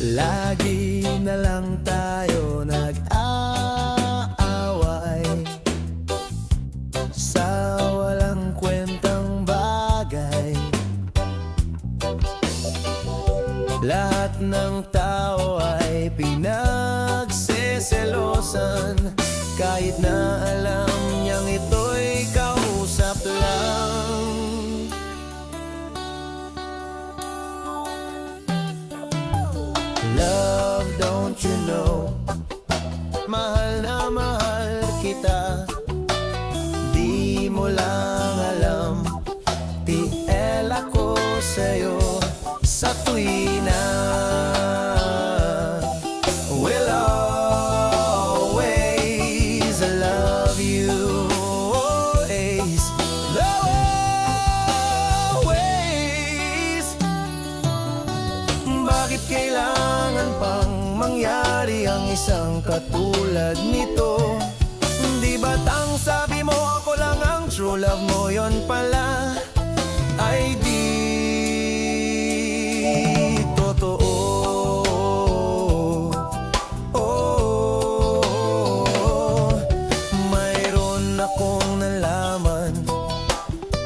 Lagi na lang tayo nag-aaway sa walang kwentang bagay. Lahat ng tao ay pinagseselosan, kahit na alam niyang ito'y kausap lang. Love, don't you know, mahal na mahal kita. Di mo lang alam, TL ako sa'yo sa tuwina. Will always love you, always, always. Bakit kailangan pang mangyari ang isang katulad nito? Di ba't ang sabi mo ako lang ang true love mo? Yon pala ay di totoo. Mayroon akong nalaman,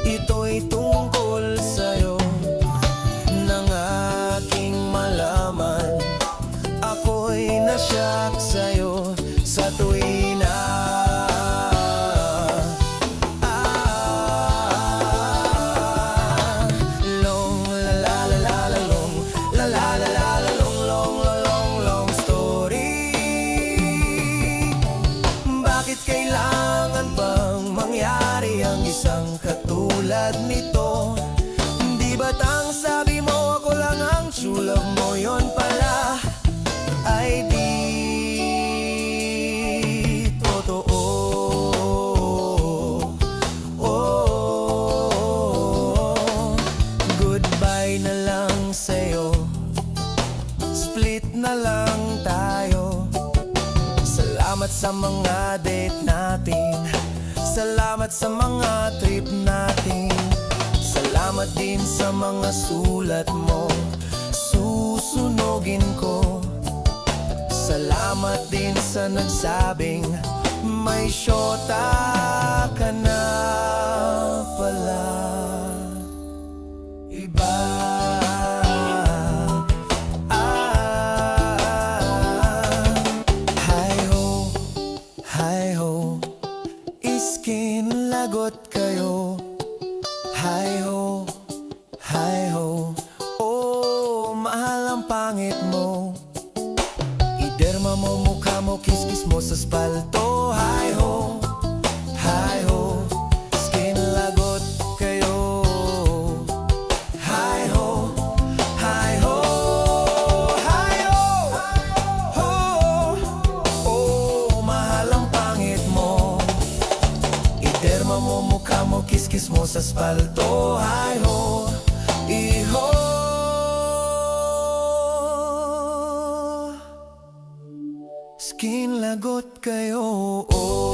ito'y tungkol sa'yo. Nang aking malaman, ako'y nasyak sa'yo sa tuwina. Long story. Bakit kailangan bang mangyari ang isang katulad nito? Di ba't ang sabi mo ako lang ang true love mo? Yon pala ay di totoo. Goodbye na lang sa'yo, split na lang tayo. Salamat sa mga date natin, salamat sa mga trip natin, salamat din sa mga sulat mo, susunugin ko. Salamat din sa nagsabing may syota ka na pala. Iba. Hi-ho, iskin lagot kayo. Hi-ho, oh, mahal ang pangit mo. Iderma mo mukha mo, kiss-kiss mo sa spalto. Hi-ho, skin lagot kayo. Hi-ho, oh, mahal ang pangit mo. Iderma mo mukha mo, kiss-kiss mo sa spalto. Hi-ho, iho. Skin lagot kayo. Oh.